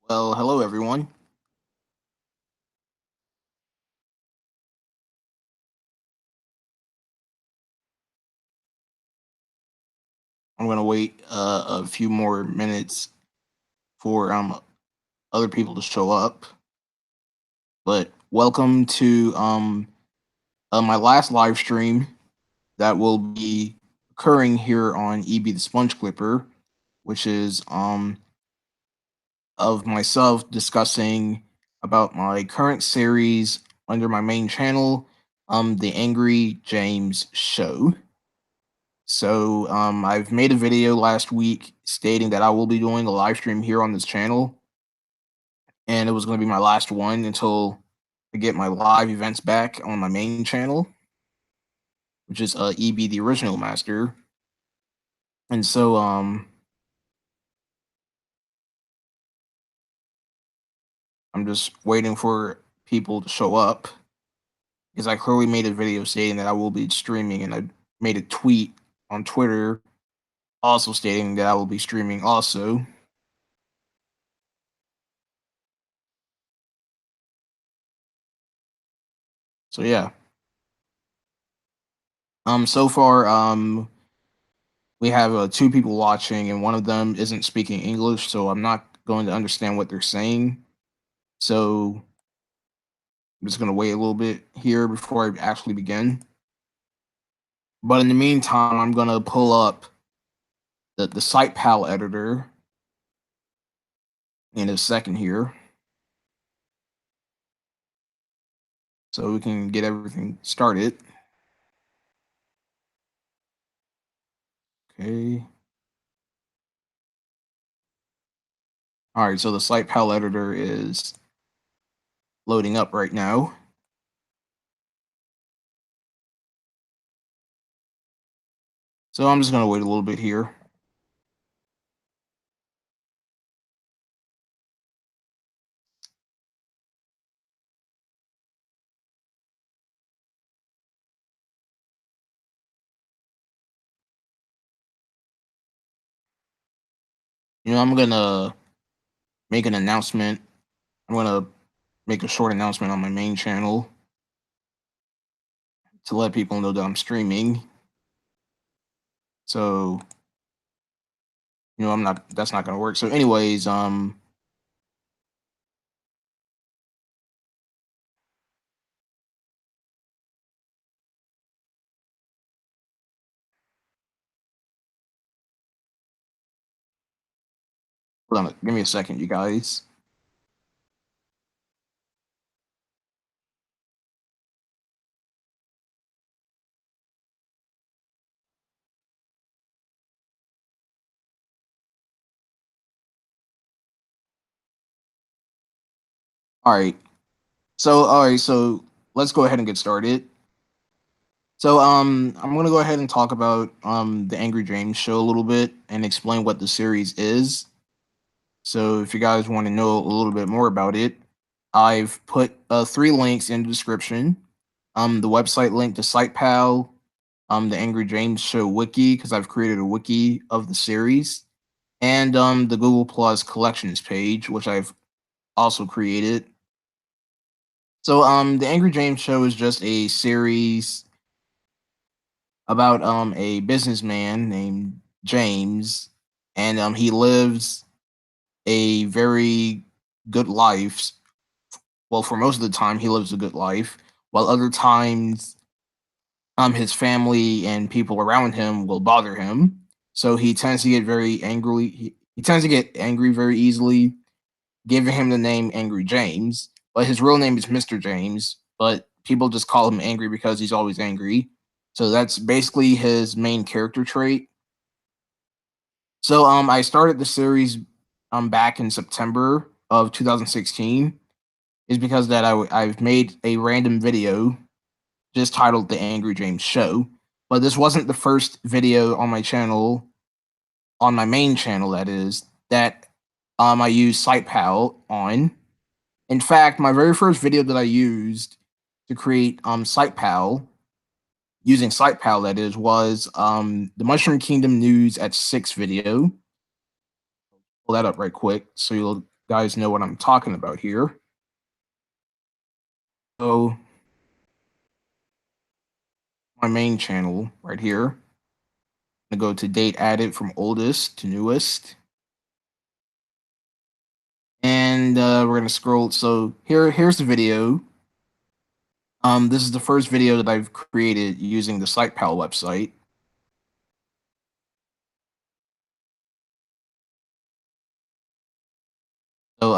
Well, hello everyone. I'm gonna wait a few more minutes for other people to show up. But welcome to my last live stream that will be occurring here on EB the Sponge Clipper, which is of myself discussing about my current series under my main channel, the Angry James Show. So I've made a video last week stating that I will be doing a live stream here on this channel, and it was going to be my last one until I get my live events back on my main channel, which is EB the Original Master. And so I'm just waiting for people to show up because I clearly made a video stating that I will be streaming, and I made a tweet on Twitter also stating that I will be streaming also. So yeah. So far, we have two people watching, and one of them isn't speaking English, so I'm not going to understand what they're saying. So I'm just going to wait a little bit here before I actually begin. But in the meantime, I'm going to pull up the SitePal editor in a second here, so we can get everything started. Okay. All right, so the SitePal editor is loading up right now. So I'm just going to wait a little bit here. I'm going to make an announcement. I'm going to make a short announcement on my main channel to let people know that I'm streaming. So, that's not going to work. So anyways, hold on, give me a second, you guys. All right. So let's go ahead and get started. So I'm gonna go ahead and talk about the Angry James show a little bit and explain what the series is. So if you guys want to know a little bit more about it, I've put 3 links in the description. The website link to SitePal, the Angry James Show wiki, because I've created a wiki of the series, and the Google Plus collections page, which I've also created. So the Angry James Show is just a series about a businessman named James, and he lives a very good life. Well, for most of the time, he lives a good life, while other times, his family and people around him will bother him. So he tends to get very angry. He tends to get angry very easily, giving him the name Angry James. But his real name is Mr. James. But people just call him Angry because he's always angry. So that's basically his main character trait. So I started the series back in September of 2016, is because that I've made a random video just titled The Angry James Show. But this wasn't the first video on my channel, on my main channel, that is, that I used SitePal on. In fact, my very first video that I used to create SitePal, using SitePal, that is, was the Mushroom Kingdom News at 6 video. Pull that up right quick so you'll guys know what I'm talking about here. So my main channel right here. I'm gonna go to date added from oldest to newest. And we're gonna scroll. So here's the video. This is the first video that I've created using the SitePal website. So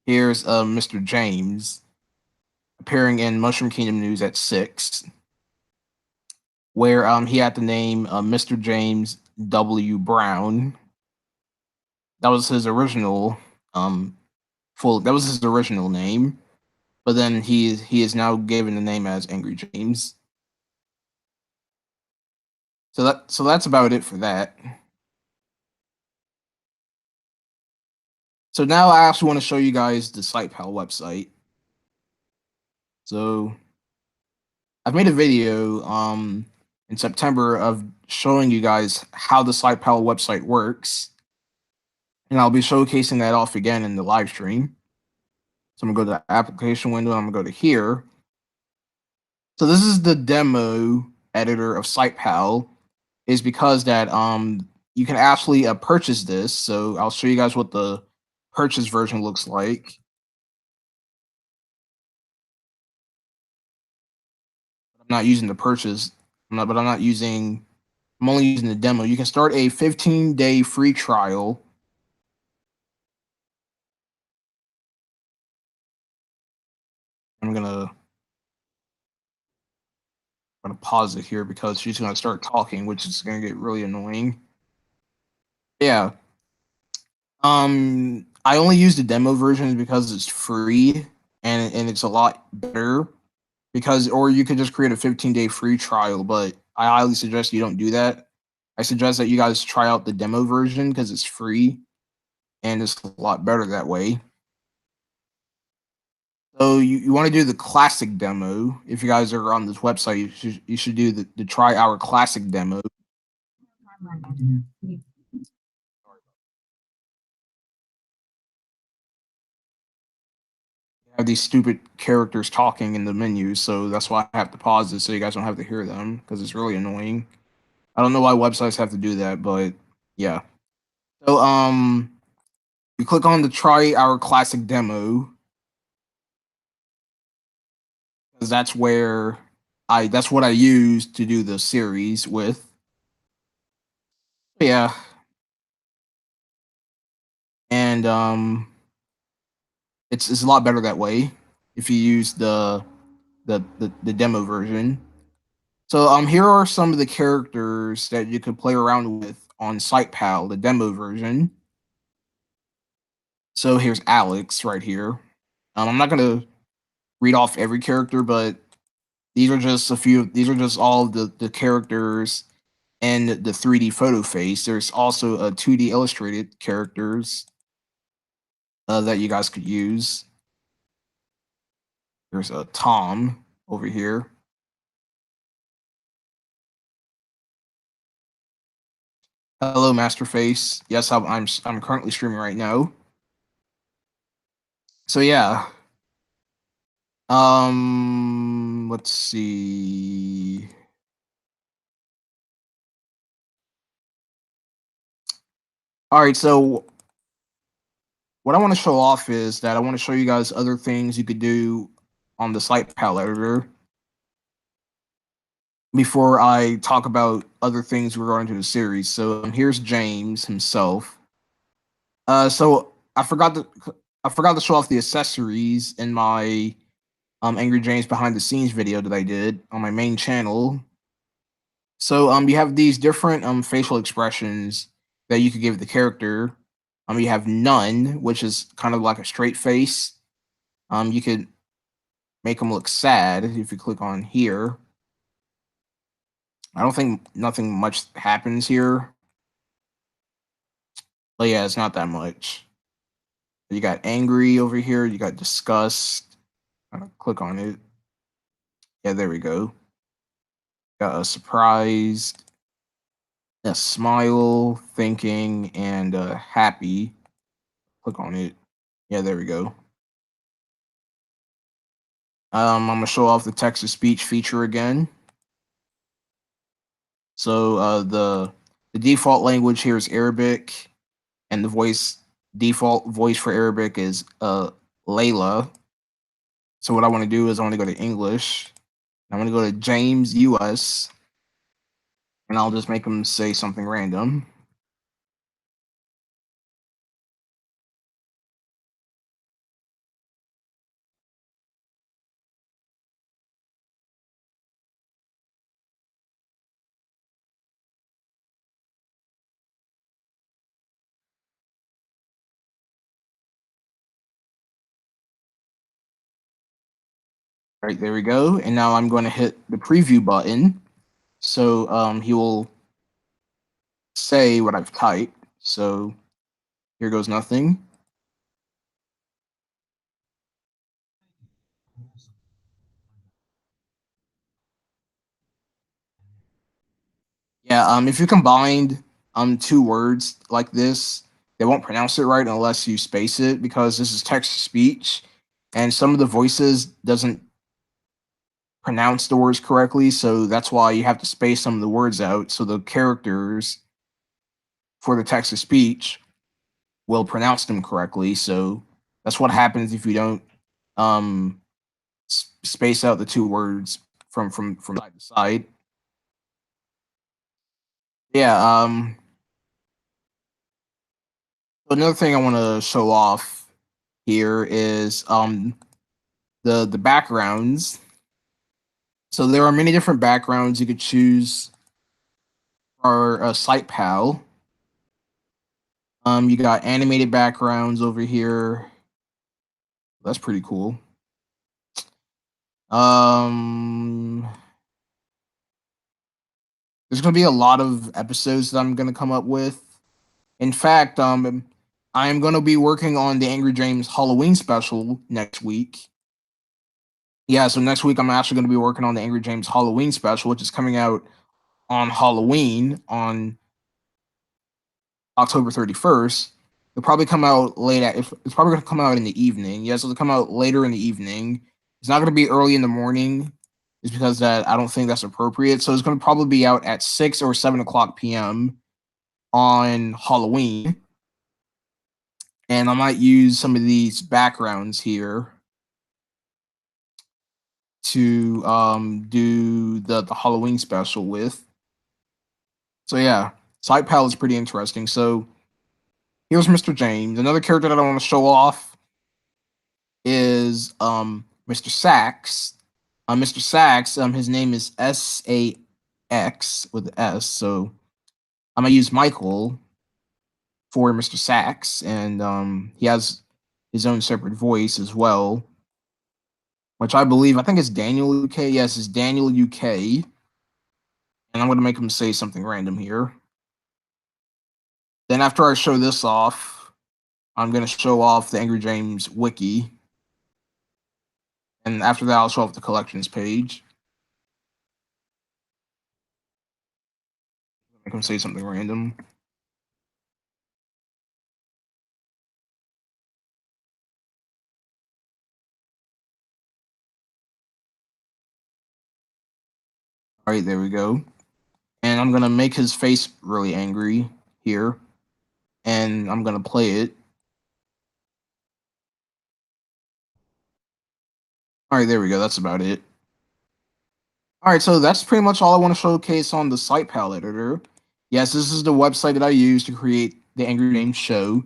here's Mr. James appearing in Mushroom Kingdom News at 6, where he had the name Mr. James W. Brown. That was his original that was his original name, but then he is now given the name as Angry James. So that's about it for that. So now I actually want to show you guys the SitePal website. So I've made a video in September of showing you guys how the SitePal website works, and I'll be showcasing that off again in the live stream. So I'm gonna go to the application window. I'm gonna go to here. So this is the demo editor of SitePal. Is because that you can actually purchase this. So I'll show you guys what the purchase version looks like. I'm not using the purchase, I'm not using. I'm only using the demo. You can start a 15-day free trial. I'm gonna pause it here because she's gonna start talking, which is gonna get really annoying. Yeah. I only use the demo version because it's free and it's a lot better. Because or you could just create a 15-day free trial, but I highly suggest you don't do that. I suggest that you guys try out the demo version because it's free and it's a lot better that way. So you want to do the classic demo. If you guys are on this website, you should do the try our classic demo. Have these stupid characters talking in the menus, so that's why I have to pause it so you guys don't have to hear them because it's really annoying. I don't know why websites have to do that, but yeah. So you click on the try our classic demo because that's what I use to do the series with. Yeah. And it's a lot better that way if you use the demo version. So here are some of the characters that you can play around with on SitePal, the demo version. So here's Alex right here. I'm not gonna read off every character, but these are just a few. These are just all the characters and the 3D photo face. There's also a 2D illustrated characters that you guys could use. There's a Tom over here. Hello, Masterface. Yes, I'm currently streaming right now. So yeah. Let's see. All right, so what I want to show off is that I want to show you guys other things you could do on the SitePal editor before I talk about other things regarding to the series. So here's James himself. So I forgot to show off the accessories in my Angry James behind the scenes video that I did on my main channel. So you have these different facial expressions that you could give the character. You have none, which is kind of like a straight face. You could make them look sad if you click on here. I don't think nothing much happens here. But yeah, it's not that much. You got angry over here, you got disgust. Click on it. Yeah, there we go. Got a surprised, a smile, thinking, and happy. click on it. Yeah, there we go. I'm gonna show off the text to speech feature again. So the default language here is Arabic, and the default voice for Arabic is Layla. So what I want to do is I want to go to English. I'm gonna go to James US, and I'll just make him say something random. Right, there we go. And now I'm going to hit the preview button. So he will say what I've typed. So here goes nothing. Yeah, if you combined two words like this, they won't pronounce it right unless you space it because this is text to speech, and some of the voices doesn't pronounce the words correctly, so that's why you have to space some of the words out so the characters for the text to speech will pronounce them correctly. So that's what happens if you don't um space out the two words from side to side. Yeah. Another thing I want to show off here is the backgrounds. So there are many different backgrounds you could choose for a site pal. You got animated backgrounds over here. That's pretty cool. Um, there's gonna be a lot of episodes that I'm gonna come up with. In fact, I am gonna be working on the Angry James Halloween special next week. Yeah, so next week I'm actually gonna be working on the Angry James Halloween special, which is coming out on Halloween on October 31st. It'll probably come out late at, it's probably gonna come out in the evening. Yes, it'll come out later in the evening. It's not gonna be early in the morning, just because that I don't think that's appropriate. So it's gonna probably be out at 6 or 7 o'clock p.m. on Halloween. And I might use some of these backgrounds here to do the Halloween special with. So yeah, Side Pal is pretty interesting. So here's Mr. James. Another character that I want to show off is Mr. Sax. Mr. Sax, his name is Sax with S. So I'm gonna use Michael for Mr. Sax, and he has his own separate voice as well, which I think it's Daniel UK. Yes, it's Daniel UK, and I'm gonna make him say something random here. Then after I show this off, I'm gonna show off the Angry James wiki, and after that, I'll show off the collections page. Make him say something random. All right, there we go. And I'm gonna make his face really angry here, and I'm gonna play it. All right, there we go. That's about it. All right, so that's pretty much all I want to showcase on the site pal editor. Yes, this is the website that I use to create the Angry Games show,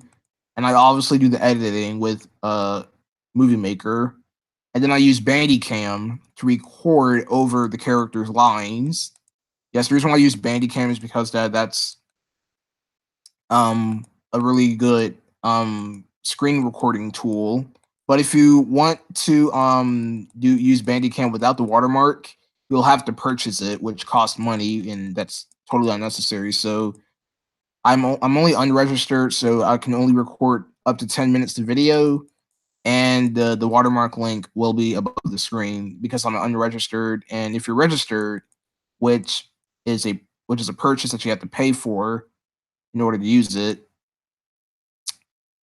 and I obviously do the editing with Movie Maker, and then I use Bandicam to record over the characters' lines. Yes, the reason why I use Bandicam is because that's a really good screen recording tool. But if you want to use Bandicam without the watermark, you'll have to purchase it, which costs money, and that's totally unnecessary. So I'm only unregistered, so I can only record up to 10 minutes of video, and the watermark link will be above the screen because I'm unregistered. And if you're registered, which is a purchase that you have to pay for in order to use it,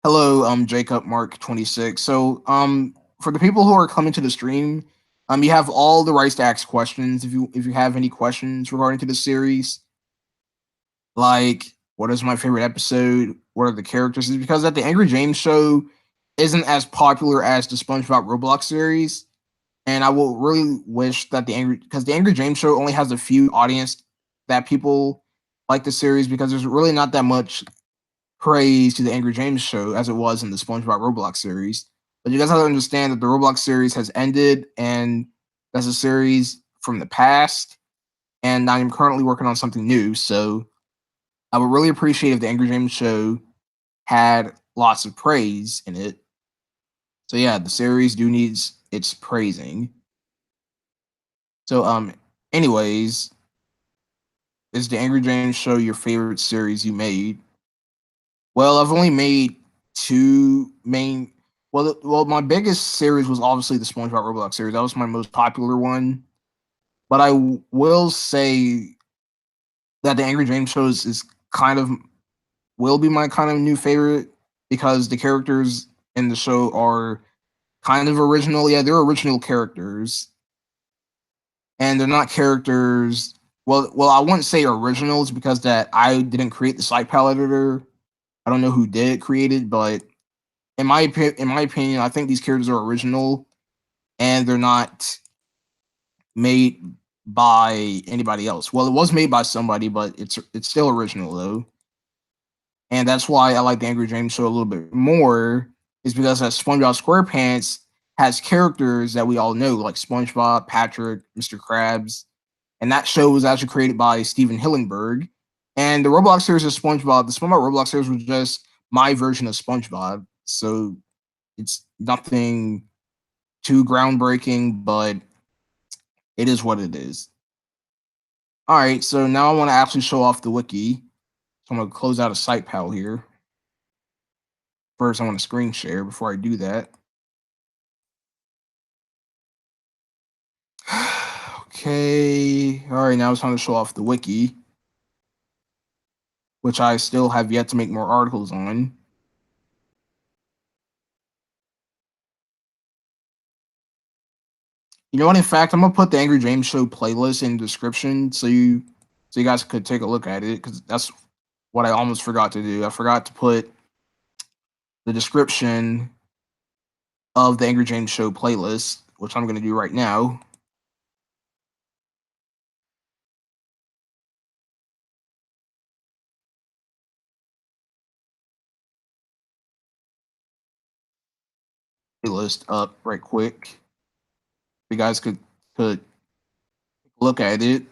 Hello, Jacob Mark 26. So, for the people who are coming to the stream, you have all the rights to ask questions if you have any questions regarding to the series, like what is my favorite episode, what are the characters? It's because that the Angry James show isn't as popular as the SpongeBob Roblox series, and I will really wish that the Angry James show only has a few audience that people like the series because there's really not that much praise to the Angry James show as it was in the SpongeBob Roblox series. But you guys have to understand that the Roblox series has ended, and that's a series from the past, and I'm currently working on something new. So I would really appreciate if the Angry James show had lots of praise in it. So yeah, the series do needs its praising. So anyways, is the Angry James show your favorite series you made? Well, I've only made two main. Well, my biggest series was obviously the SpongeBob Roblox series. That was my most popular one. But will say that the Angry James shows is kind of will be my kind of new favorite because the characters in the show are kind of original. Yeah, they're original characters, and they're not characters. Well, I wouldn't say originals because that I didn't create the site palette editor. I don't know who did create it, but in my opinion, I think these characters are original and they're not made by anybody else. Well, it was made by somebody, but it's still original though, and that's why I like the Angry James show a little bit more. Is because that SpongeBob SquarePants has characters that we all know, like SpongeBob, Patrick, Mr. Krabs, and that show was actually created by Steven Hillenberg. And the Roblox series of SpongeBob, the SpongeBob Roblox series was just my version of SpongeBob. So it's nothing too groundbreaking, but it is what it is. All right, so now I want to actually show off the wiki. So I'm going to close out a site pal here. First, I want to screen share before I do that. Okay. All right, now it's time to show off the wiki, which I still have yet to make more articles on. You know what? In fact, I'm gonna put the Angry James Show playlist in the description so you guys could take a look at it because that's what I almost forgot to do. I forgot to put the description of the Angry James Show playlist, which I'm gonna do right now. Playlist up right quick. You guys could look at it.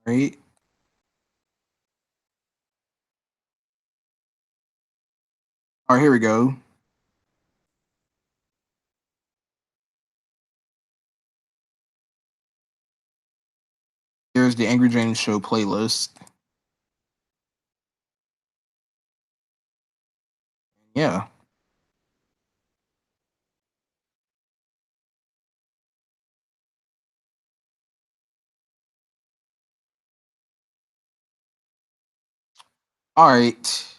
Right. All right, here we go. There's the Angry James Show playlist. Yeah. All right.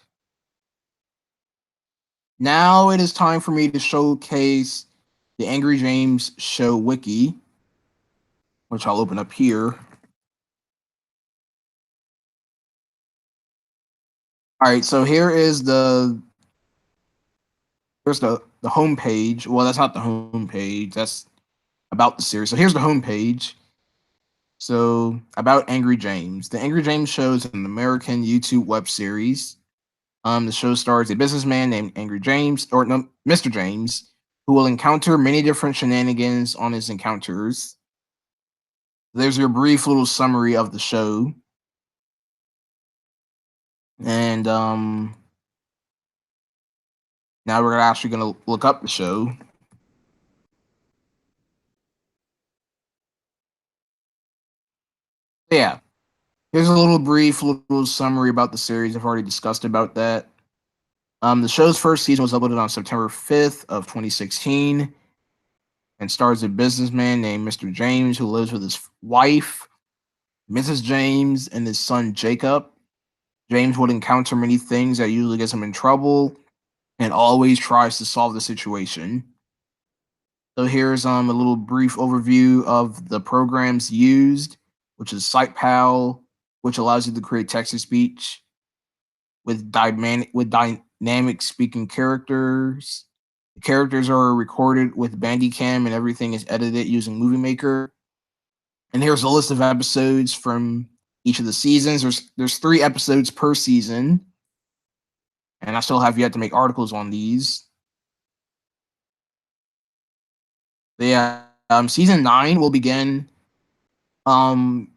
Now it is time for me to showcase the Angry James Show wiki, which I'll open up here. All right, so here's the home page. Well, that's not the home page. That's about the series. So here's the home page. So about Angry James. The Angry James show is an American YouTube web series. The show stars a businessman named Angry James, or no, Mr. James, who will encounter many different shenanigans on his encounters. There's your brief little summary of the show. And now we're actually gonna look up the show. Yeah. Here's a little brief little summary about the series. I've already discussed about that. The show's first season was uploaded on September 5th of 2016 and stars a businessman named Mr. James who lives with his wife, Mrs. James, and his son Jacob. James would encounter many things that usually gets him in trouble and always tries to solve the situation. So here's a little brief overview of the programs used, which is SitePal, which allows you to create text to speech with dynamic speaking characters. The characters are recorded with Bandicam and everything is edited using Movie Maker. And here's a list of episodes from each of the seasons. There's 3 episodes per season, and I still have yet to make articles on these. But yeah, season 9 will begin and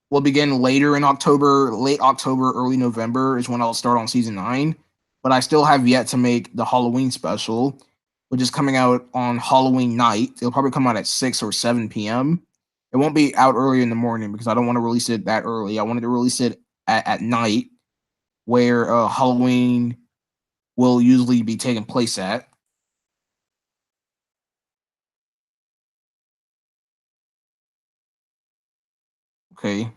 will begin later in October, late October, early November is when I'll start on season 9. But I still have yet to make the Halloween special, which is coming out on Halloween night. It'll probably come out at 6 or 7 p.m. It won't be out early in the morning because I don't want to release it that early. I wanted to release it at night where Halloween will usually be taking place at. Okay.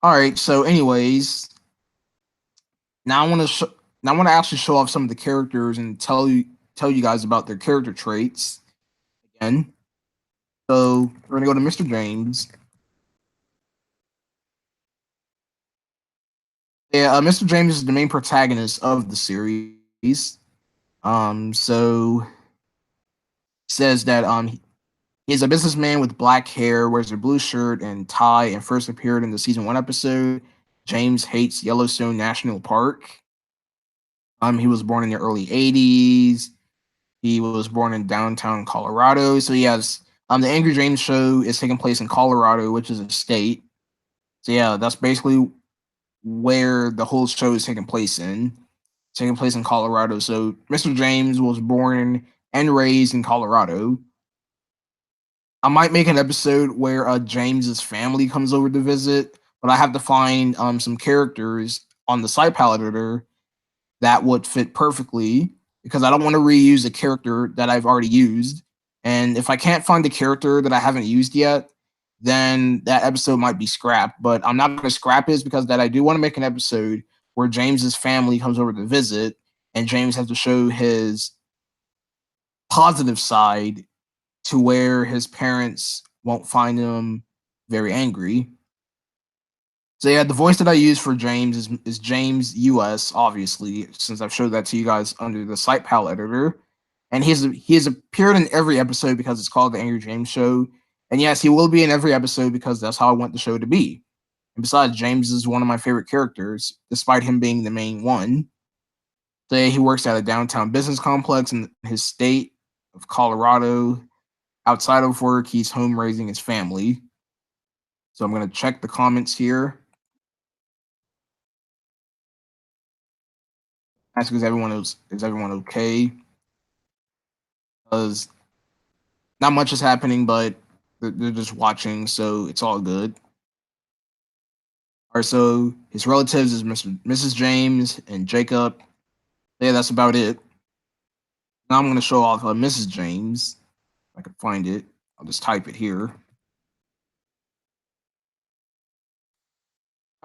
All right. So, anyways, now I want to actually show off some of the characters and tell you guys about their character traits again. So we're gonna go to Mr. James. Yeah, Mr. James is the main protagonist of the series. So says that he's a businessman with black hair, wears a blue shirt and tie, and first appeared in the season 1 episode. James hates Yellowstone National Park. He was born in the early '80s. He was born in downtown Colorado. So yes, the Angry James show is taking place in Colorado, which is a state. So yeah, that's basically where the whole show is taking place in Colorado. So Mr. James was born and raised in Colorado. I might make an episode where James's family comes over to visit, but I have to find some characters on the site palette editor that would fit perfectly because I don't want to reuse a character that I've already used. And if I can't find a character that I haven't used yet, then that episode might be scrapped. But I'm not going to scrap it because that I do want to make an episode where James's family comes over to visit and James has to show his positive side to where his parents won't find him very angry. So yeah, the voice that I use for James is James US, obviously, since I've showed that to you guys under the SitePal editor. And he has appeared in every episode because it's called the Angry James Show. And yes, he will be in every episode because that's how I want the show to be. And besides, James is one of my favorite characters, despite him being the main one. So yeah, he works at a downtown business complex in his state of Colorado. Outside of work, he's home raising his family. So I'm gonna check the comments here. Ask is everyone okay? Because not much is happening, but they're just watching, so it's all good. All right, so his relatives is Mrs. James and Jacob. Yeah, that's about it. Now I'm going to show off Mrs. James. If I can find it, I'll just type it here.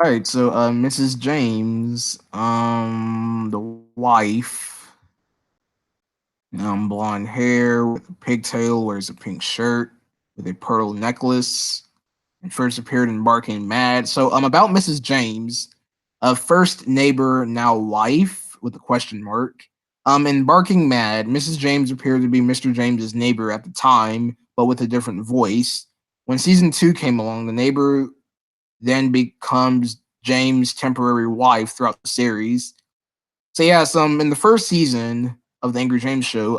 All right, so Mrs. James, the wife, blonde hair with a pigtail, wears a pink shirt with a pearl necklace, and first appeared in Barking Mad. So about Mrs. James, first neighbor, now wife with a question mark. In Barking Mad, Mrs. James appeared to be Mr. James's neighbor at the time, but with a different voice. When season 2 came along, the neighbor then becomes James' temporary wife throughout the series. So yes, in the first season of the Angry James show,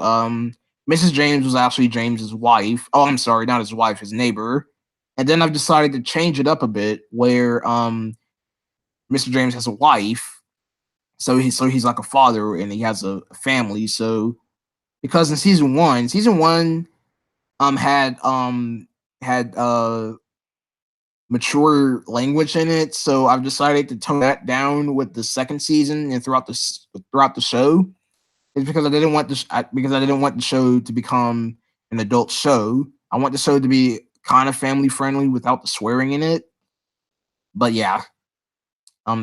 Mrs. James was actually James's wife. Oh, I'm sorry, not his wife, his neighbor. And then I've decided to change it up a bit where Mr. James has a wife. So he's like a father and he has a family. So because in season one had mature language in it. So I've decided to tone that down with the second season and throughout the show. It's because I didn't want the show to become an adult show. I want the show to be kind of family friendly without the swearing in it. But yeah,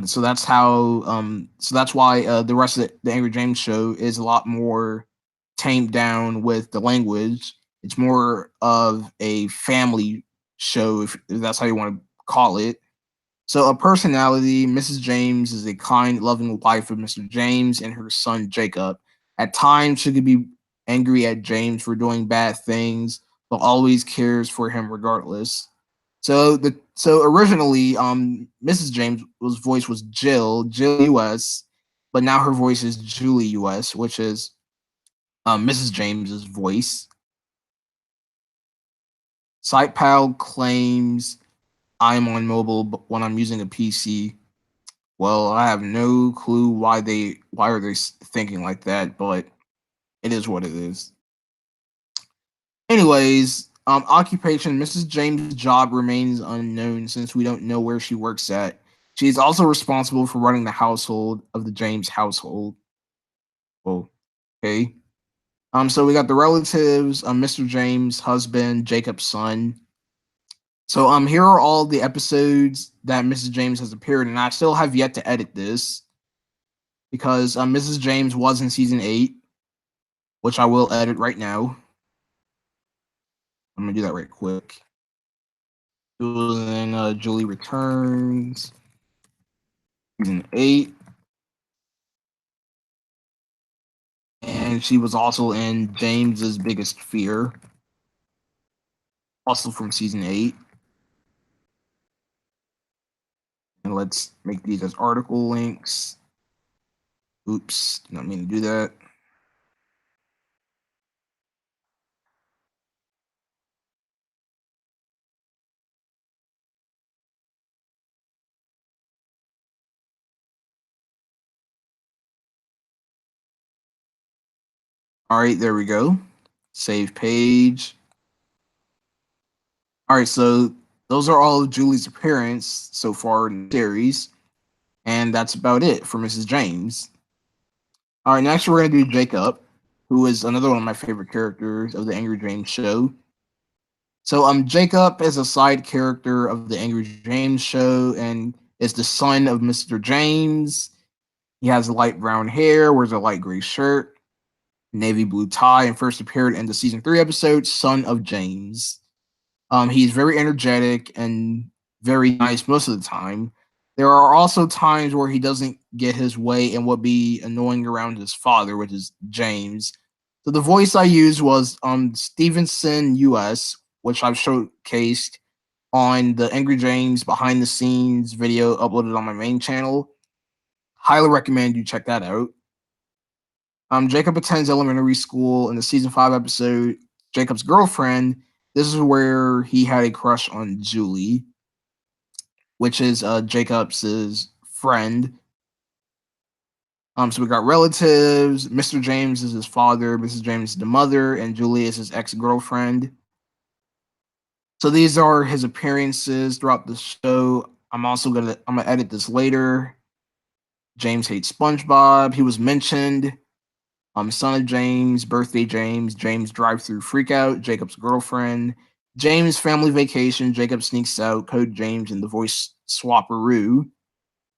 so that's how so that's why the rest of the Angry James show is a lot more tamed down with the language. It's more of a family show, if that's how you want to call it. So, a personality, Mrs. James is a kind, loving wife of Mr. James and her son Jacob. At times, she could be angry at James for doing bad things, but always cares for him regardless. So originally, Mrs. James' was voice was Jill US, but now her voice is Julie US, which is Mrs. James's voice. SitePal claims I'm on mobile, but when I'm using a PC. Well, I have no clue why are they thinking like that, but it is what it is. Anyways, occupation, Mrs. James' job remains unknown since we don't know where she works at. She is also responsible for running the household of the James household. Oh, okay. So we got the relatives, Mr. James' husband, Jacob's son. So here are all the episodes that Mrs. James has appeared in. I still have yet to edit this because Mrs. James was in season 8, which I will edit right now. I'm gonna do that right quick. It was in Julie Returns, season 8, and she was also in James's Biggest Fear, also from season 8. And let's make these as article links. Oops, did not mean to do that. All right, there we go. Save page. All right, so those are all of Julie's appearance so far in the series, and that's about it for Mrs. James. All right, next we're gonna do Jacob, who is another one of my favorite characters of the Angry James show. So Jacob is a side character of the Angry James show and is the son of Mr. James. He has light brown hair, wears a light gray shirt, navy blue tie, and first appeared in the season 3 episode Son of James. He's very energetic and very nice most of the time. There are also times where he doesn't get his way and would be annoying around his father, which is James. So the voice I used was Stevenson US, which I've showcased on the Angry James behind the scenes video uploaded on my main channel. Highly recommend you check that out. Jacob attends elementary school in the season 5 episode Jacob's Girlfriend. This is where he had a crush on Julie, which is Jacob's friend. So we got relatives. Mr. James is his father, Mrs. James is the mother, and Julie is his ex-girlfriend. So these are his appearances throughout the show. I'm gonna edit this later. James hates SpongeBob. He was mentioned. Son of James, Birthday James, James Drive-Through Freakout, Jacob's Girlfriend, James Family Vacation, Jacob Sneaks Out, Code James, and the Voice Swapperoo.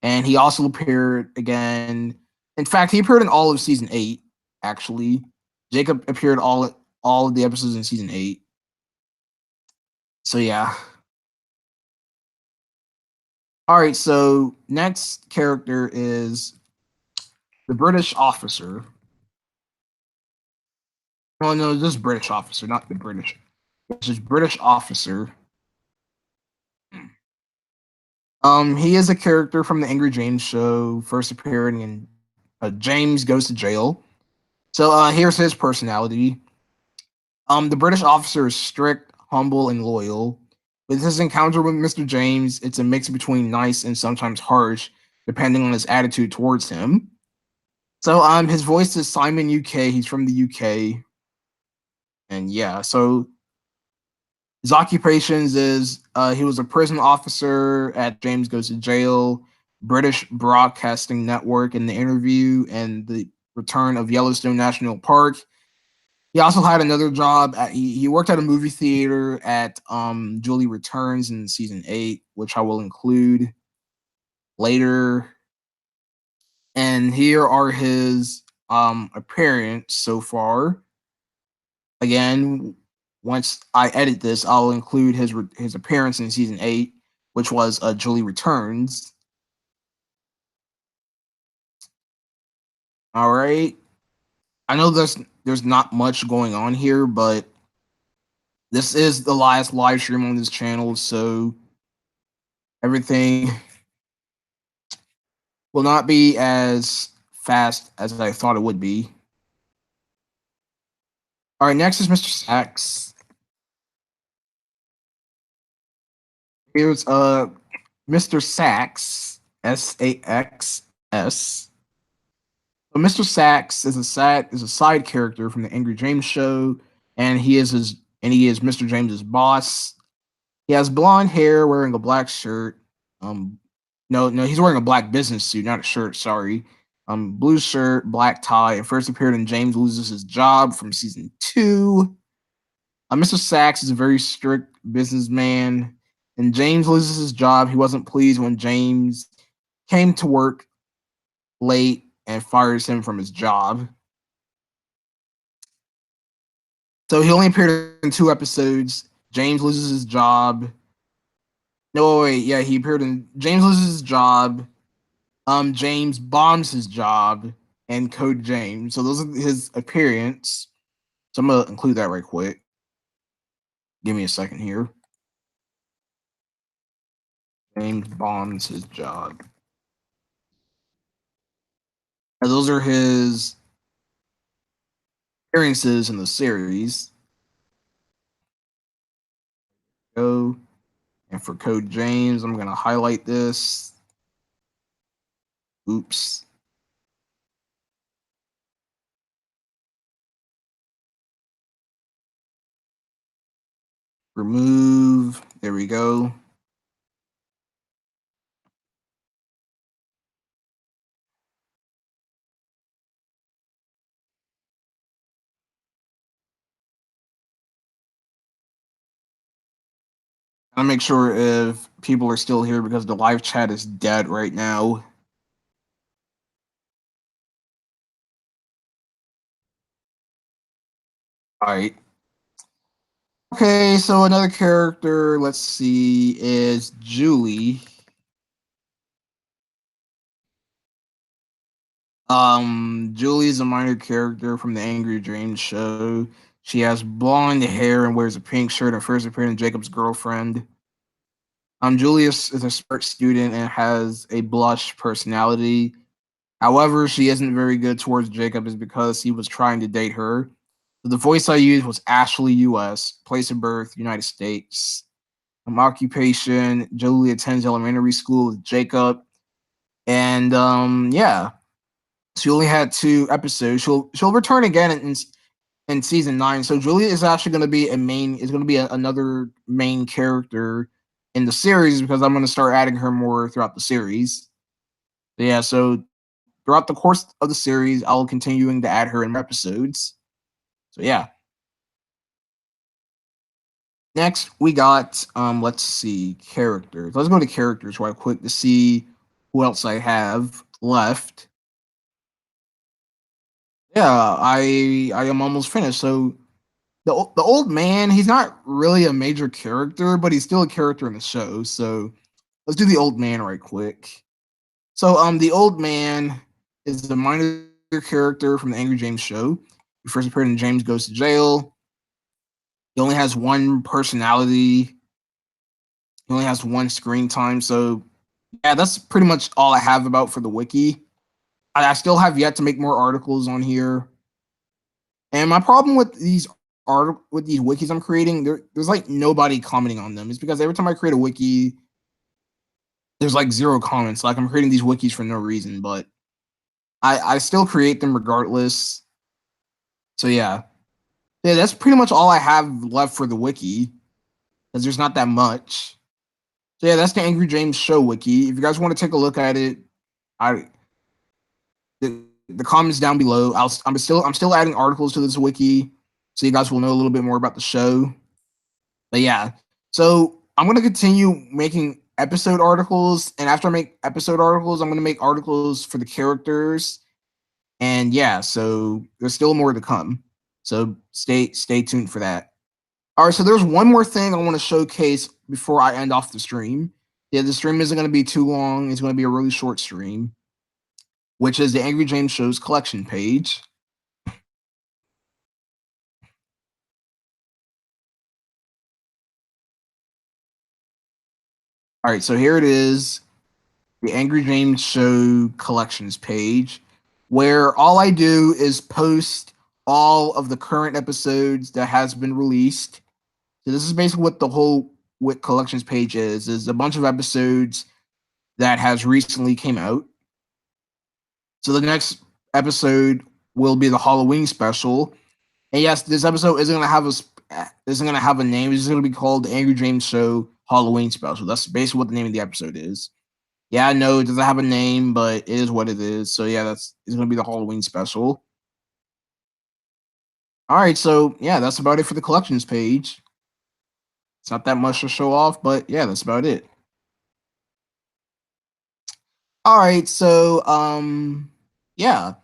And he also appeared again. In fact, he appeared in all of season 8. Actually, Jacob appeared all of the episodes in season 8. So yeah. All right. So next character is the British officer. Oh no, this British officer, not the British. It's just British officer. He is a character from the Angry James show, first appearing in James Goes to Jail. So here's his personality. The British officer is strict, humble, and loyal. With his encounter with Mr. James, it's a mix between nice and sometimes harsh, depending on his attitude towards him. So his voice is Simon UK. He's from the UK, and yeah. So his occupations is he was a prison officer at James Goes to Jail, British Broadcasting Network in The Interview, and The Return of Yellowstone National Park. He also had another job. He worked at a movie theater at Julie Returns in season 8, which I will include. later. And here are his appearance so far. Again, once I edit this, I'll include his appearance in season 8, which was Julie Returns. All right. I know there's not much going on here, but this is the last live stream on this channel, so everything will not be as fast as I thought it would be. All right, next is Mr. Sachs. Here's Mr. Sachs, Saxs. So Mr. Sachs is a side character from the Angry James show, and he is Mr. James's boss. He has blonde hair, wearing a black shirt. No, he's wearing a black business suit, not a shirt. Sorry. Blue shirt, black tie. And first appeared in James Loses His Job from season 2. Mr. Sachs is a very strict businessman, and James loses his job. He wasn't pleased when James came to work late and fires him from his job. So he only appeared in 2 episodes. James loses his job. No, wait, yeah, he appeared in James Loses His Job. James bombs his job, and Code James. So those are his appearance. So I'm gonna include that right quick. Give me a second here. James bombs his job. And those are his appearances in the series. Go. And for Code James, I'm gonna highlight this. Oops. Remove. There we go. I'll make sure if people are still here because the live chat is dead right now. All right. Okay, so another character, let's see, is Julie. Julie is a minor character from the Angry James show. She has blonde hair and wears a pink shirt and first appeared in Jacob's Girlfriend. Julius is a smart student and has a blush personality. However, she isn't very good towards Jacob is because he was trying to date her. The voice I used was Ashley US, place of birth, United States. Occupation, Julie attends elementary school with Jacob. And yeah. She only had 2 episodes. She'll return again in season 9. So Julia is actually going to be another main character in the series because I'm going to start adding her more throughout the series. But yeah, so throughout the course of the series, I'll continuing to add her in episodes. So yeah. Next, we got let's see, characters. Let's go to characters right quick to see who else I have left. Yeah, I am almost finished. So the old man, he's not really a major character, but he's still a character in the show. So let's do the old man right quick. So the old man is the minor character from the Angry James show. He first appeared in James Goes to Jail. He only has 1 personality. He only has 1 screen time. So yeah, that's pretty much all I have about for the wiki. I still have yet to make more articles on here. And my problem with these wikis I'm creating, there's like nobody commenting on them. It's because every time I create a wiki, there's like 0 comments. Like I'm creating these wikis for no reason, but I still create them regardless. So yeah. Yeah, that's pretty much all I have left for the wiki. Because there's not that much. So yeah, that's the Angry James show wiki. If you guys want to take a look at it, the comments down below. I'm still adding articles to this wiki, so you guys will know a little bit more about the show. But yeah, so I'm gonna continue making episode articles, and after I make episode articles, I'm gonna make articles for the characters. And yeah, so there's still more to come. So stay tuned for that. All right, so there's one more thing I want to showcase before I end off the stream. Yeah, the stream isn't going to be too long. It's going to be a really short stream, which is the Angry James Show's collection page. All right, so here it is, the Angry James Show collections page, where all I do is post all of the current episodes that has been released. So this is basically what the whole what collections page is a bunch of episodes that has recently came out. So the next episode will be the Halloween special. And yes, this episode isn't gonna have a name. It's just gonna be called the Angry James Show Halloween Special. That's basically what the name of the episode is. Yeah, I know it doesn't have a name, but it is what it is. So yeah, it's gonna be the Halloween special. All right, so yeah, that's about it for the collections page. It's not that much to show off, but yeah, that's about it. All right, so yeah,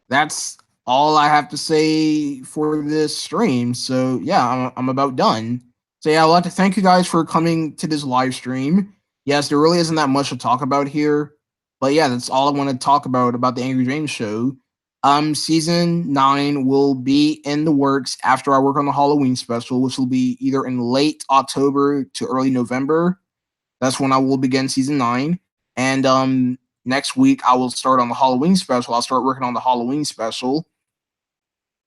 that's all I have to say for this stream. So yeah, I'm about done. So yeah, I'd like to thank you guys for coming to this live stream. Yes, there really isn't that much to talk about here, but yeah, that's all I want to talk about the Angry James show. Season 9 will be in the works after I work on the Halloween special, which will be either in late October to early November. That's when I will begin season 9. And next week I will start on the Halloween special. I'll start working on the Halloween special,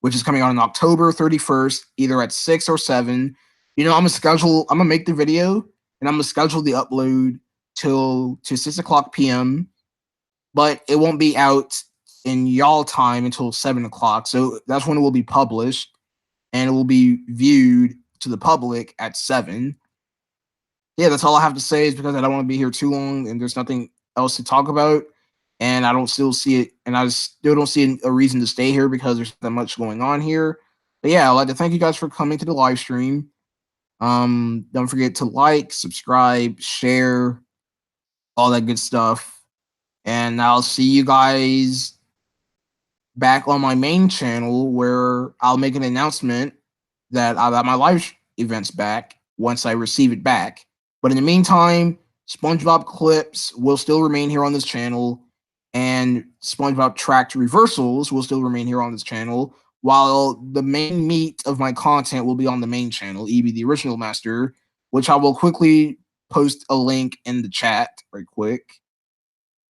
which is coming out on October 31st, either at 6 or 7. You know, I'm gonna make the video and I'm gonna schedule the upload to 6 o'clock p.m. But it won't be out in y'all time until 7 o'clock. So that's when it will be published and it will be viewed to the public at 7. Yeah, that's all I have to say is because I don't want to be here too long and there's nothing else to talk about. And I don't still see it, and I still don't see a reason to stay here because there's that much going on here. But yeah, I'd like to thank you guys for coming to the live stream. Don't forget to like, subscribe, share, all that good stuff. And I'll see you guys back on my main channel where I'll make an announcement that I got my live events back once I receive it back. But in the meantime, SpongeBob clips will still remain here on this channel, and SpongeBob tracked reversals will still remain here on this channel, while the main meat of my content will be on the main channel, EB the Original Master, which I will quickly post a link in the chat right quick.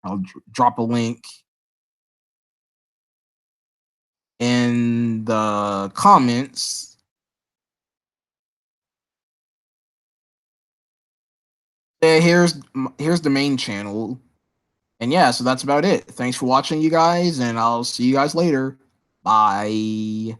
I'll drop a link in the comments. Yeah, here's the main channel. And yeah, so that's about it. Thanks for watching, you guys, and I'll see you guys later. Bye.